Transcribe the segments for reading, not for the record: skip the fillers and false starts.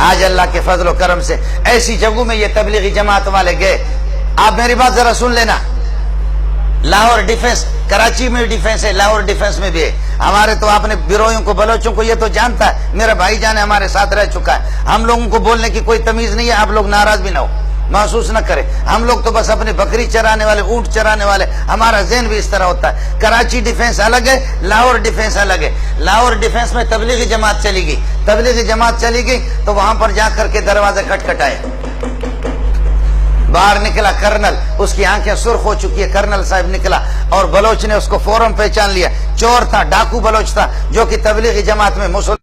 آج اللہ کے فضل و کرم سے ایسی جگہوں میں یہ تبلیغی جماعت والے گئے. آپ میری بات ذرا سن لینا. لاہور ڈیفنس، کراچی میں ڈیفنس ہے، لاہور ڈیفنس میں بھی ہے. ہمارے تو آپ نے بیروئوں کو، بلوچوں کو یہ تو جانتا ہے، میرا بھائی جان ہمارے ساتھ رہ چکا ہے. ہم لوگوں کو بولنے کی کوئی تمیز نہیں ہے. آپ لوگ ناراض بھی نہ ہو، محسوس نہ کریں. ہم لوگ تو بس اپنے بکری چرانے والے، اونٹ چرانے والے، ہمارا ذہن بھی اس طرح ہوتا ہے. کراچی ڈیفنس الگ ہے، لاہور ڈیفنس الگ ہے. لاہور ڈیفنس میں تبلیغی جماعت چلی گئی. تبلیغی جماعت چلی گئی تو وہاں پر جا کر کے دروازے کھٹکھٹائے. باہر نکلا کرنل، اس کی آنکھیں سرخ ہو چکی ہے. کرنل صاحب نکلا اور بلوچ نے اس کو فوراً پہچان لیا. چور تھا، ڈاکو بلوچ تھا جو کہ تبلیغی جماعت میں مسلمان.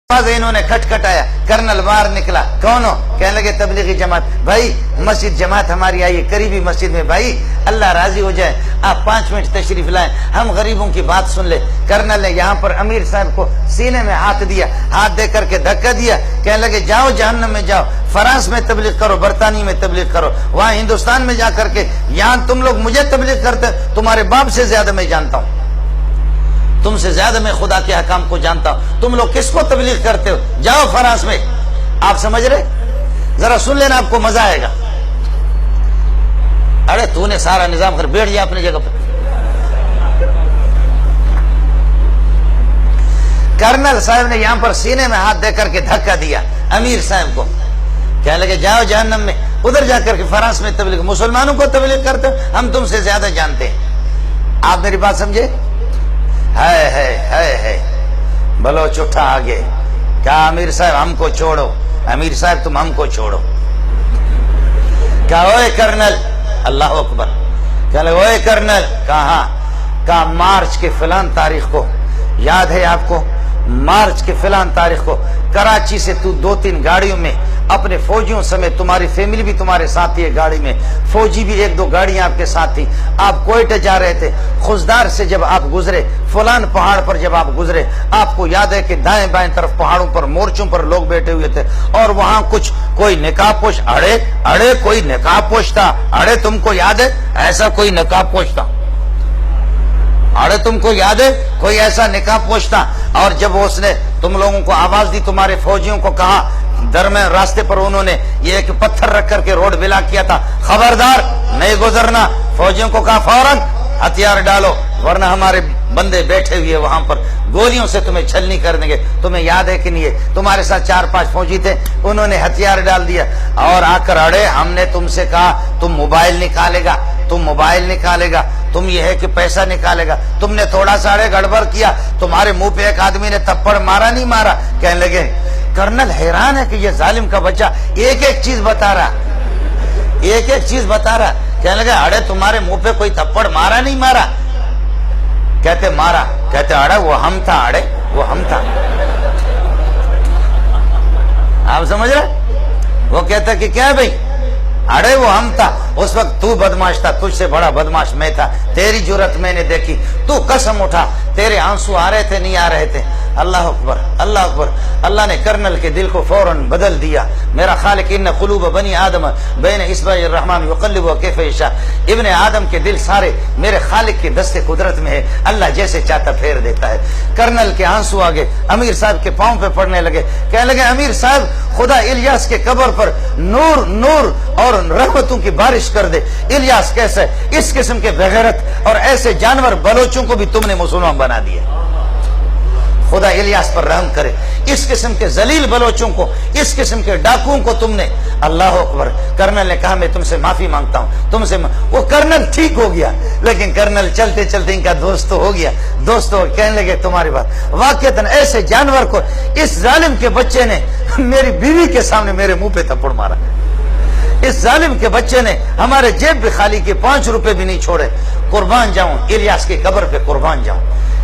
انہوں نے کھٹکھٹایا. کرنل باہر نکلا. کون ہو؟ کہنے لگے تبلیغی جماعت. بھائی مسجد جماعت ہماری آئی ہے، قریبی مسجد میں. بھائی اللہ راضی ہو جائے آپ 5 منٹ تشریف لائیں، ہم غریبوں کی بات سن لیں. کرنل نے یہاں پر امیر صاحب کو سینے میں ہاتھ دیا، ہاتھ دے کر کے دھکا دیا. کہنے لگے جاؤ جہنم میں جاؤ، فرانس میں تبلیغ کرو، برطانیہ میں تبلیغ کرو، وہاں ہندوستان میں جا کر کے. یہاں تم لوگ مجھے تبلیغ کرتے، تمہارے باپ سے زیادہ میں جانتا ہوں، تم سے زیادہ میں خدا کے احکام کو جانتا ہوں. تم لوگ کس کو تبلیغ کرتے ہو؟ جاؤ فرانس میں. آپ سمجھ رہے؟ ذرا سن لینا، آپ کو مزہ آئے گا. ارے تو نے سارا نظام کر بیٹھ جائے اپنی جگہ پہ. کرنل صاحب نے یہاں پر سینے میں ہاتھ دے کر کے دھکا دیا امیر صاحب کو. کہنے لگے جاؤ جہنم میں، ادھر جا کر کے فرانس میں تبلیغ. مسلمانوں کو تبلیغ کرتے ہو، ہم تم سے زیادہ جانتے ہیں. آپ میری بات سمجھے؟ ہے بلوچ اٹھا آگے. کہا امیر صاحب ہم کو چھوڑو، امیر صاحب تم ہم کو چھوڑو. کہا اوے کرنل، اللہ اکبر. کہا اوے کرنل. کہا کہا مارچ کے فلان تاریخ کو، یاد ہے آپ کو؟ مارچ کے فلان تاریخ کو کراچی سے تو 2-3 گاڑیوں میں اپنے فوجیوں سمیت، تمہاری فیملی بھی تمہارے ساتھ ہی ہے گاڑی میں، فوجی بھی 1-2 گاڑیاں آپ کے ساتھ تھی. آپ کوئٹہ جا رہے تھے. خزدار سے جب آپ گزرے، فلان پہاڑ پر جب آپ گزرے، آپ کو یاد ہے کہ دائیں بائیں طرف پہاڑوں پر، مورچوں پر لوگ بیٹھے ہوئے تھے اور وہاں کچھ کوئی نقاب پوش، اڑے کوئی نقاب پوش تھا. اڑے تم کو یاد ہے ایسا کوئی نقاب پوش تھا؟ اڑے تم کو یاد ہے کوئی ایسا نقاب پوش تھا؟ اور جب اس نے تم لوگوں کو آواز دی، تمہارے فوجیوں کو کہا، درمیان راستے پر انہوں نے یہ ایک پتھر رکھ کر کے روڈ بلاک کیا تھا، خبردار نہیں گزرنا. فوجیوں کو کہا فوراً ہتھیار ڈالو ورنہ ہمارے بندے بیٹھے ہوئے وہاں پر گولیوں سے تمہیں چھلنی کر دیں گے. تمہیں یاد ہے کہ نہیں ہے؟ تمہارے ساتھ 4-5 فوجی تھے، انہوں نے ہتھیار ڈال دیا اور آ کر اڑے. ہم نے تم سے کہا تم موبائل نکالے گا، تم موبائل نکالے گا، تم یہ ہے کہ پیسہ نکالے گا. تم نے تھوڑا سا گڑبڑ کیا، تمہارے منہ پہ ایک آدمی نے تھپڑ مارا نہیں مارا. کہنے لگے کرنل حیران ہے کہ یہ ظالم کا بچہ ایک چیز بتا رہا، ایک چیز بتا رہا. کہنے لگے اڑے تمہارے منہ پہ کوئی تھپڑ مارا نہیں مارا؟ کہتے مارا. کہتے اڑے وہ ہم تھا، اڑے وہ ہم تھا. آپ سمجھ رہے؟ وہ کہتا کہ کیا بھائی؟ اڑے وہ ہم تھا. اس وقت تو بدماش تھا، تجھ سے بڑا بدماش میں تھا. تیری جرت میں نے دیکھی، تو قسم اٹھا. تیرے آنسو آ رہے تھے نہیں آ رہے تھے؟ اللہ اکبر، اللہ اکبر. اللہ نے کرنل کے دل کو فوراً بدل دیا. میرا خالق ان قلوب بنی آدم بین اصبع الرحمن یقلبها کیف یشاء. ابن آدم کے دل سارے میرے خالق کے دست قدرت میں ہے، اللہ جیسے چاہتا پھیر دیتا ہے. کرنل کے آنسو آگے امیر صاحب کے پاؤں پہ پڑنے لگے. کہنے لگے امیر صاحب خدا الیاس کے قبر پر نور اور رحمتوں کی بارش کر دے. الیاس کیسے؟ اس قسم کے بغیرت اور ایسے جانور بلوچوں کو بھی تم نے مسلمان بنا دیا. خدا الیاس پر رحم کرے. اس قسم کے ذلیل بلوچوں کو، اس قسم کے ڈاکوؤں کو تم نے. اللہ اکبر. کرنل نے کہا میں تم سے معافی مانگتا ہوں، تم سے وہ کرنل ٹھیک ہو گیا، لیکن کرنل چلتے چلتے ان کا دوست تو ہو گیا. دوست کہنے لگے تمہاری بات واقعتاً ایسے جانور کو اس ظالم کے بچے نے میری بیوی کے سامنے میرے منہ پہ تھپڑ مارا. اس ظالم کے بچے نے ہمارے جیب بھی خالی کے 5 روپے بھی نہیں چھوڑے. قربان جاؤں الیاس کے قبر پہ، قربان جاؤں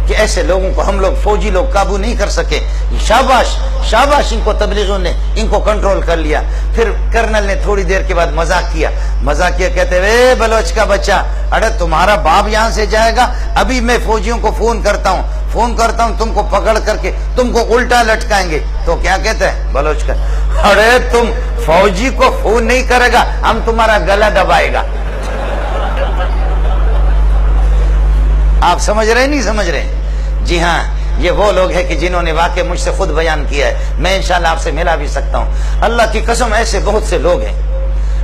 کہ ایسے لوگوں کو ہم لوگ فوجی لوگ قابو نہیں کر سکے. شاباش شاباش، ان کو تبلیغیوں نے ان کو کنٹرول کر لیا. پھر کرنل نے تھوڑی دیر کے بعد مذاق کیا. کہتے اے بلوچ کا بچہ، اڑے تمہارا باپ یہاں سے جائے گا، ابھی میں فوجیوں کو فون کرتا ہوں تم کو پکڑ کر کے تم کو الٹا لٹکائیں گے. تو کیا کہتے ہیں بلوچ کا؟ اڑے تم فوجی کو فون نہیں کرے گا، ہم تمہارا گلا دبائے گا. آپ سمجھ رہے نہیں سمجھ رہے؟ جی ہاں، یہ وہ لوگ ہیں کہ جنہوں نے واقع مجھ سے خود بیان کیا ہے، میں انشاءاللہ آپ سے ملا بھی سکتا ہوں۔ اللہ کی قسم ایسے بہت سے لوگ ہیں،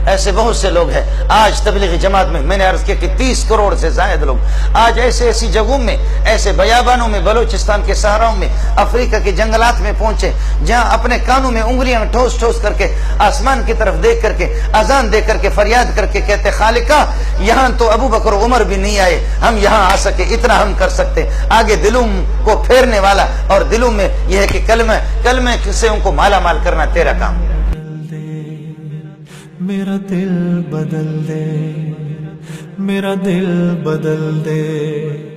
ایسے بہت سے لوگ ہیں۔ آج تبلیغی جماعت میں نے عرض کیا کہ 30 کروڑ سے زائد لوگ آج ایسی جگہوں میں، ایسے بیابانوں میں، بلوچستان کے صحراؤں میں، افریقہ کے جنگلات میں پہنچے، جہاں اپنے کانوں میں انگلیاں ٹھوس ٹھوس کر کے آسمان کی طرف دیکھ کر کے اذان دے کر کے فریاد کر کے کہتے خالقہ یہاں تو ابو بکر و عمر بھی نہیں آئے، ہم یہاں آ سکے، اتنا ہم کر سکتے۔ آگے دلوں کو پھیرنے والا اور دلوں میں یہ ہے کہ کلمہ سے ان کو مالا مال کرنا تیرا کام۔ میرا دل بدل دے، میرا دل بدل دے۔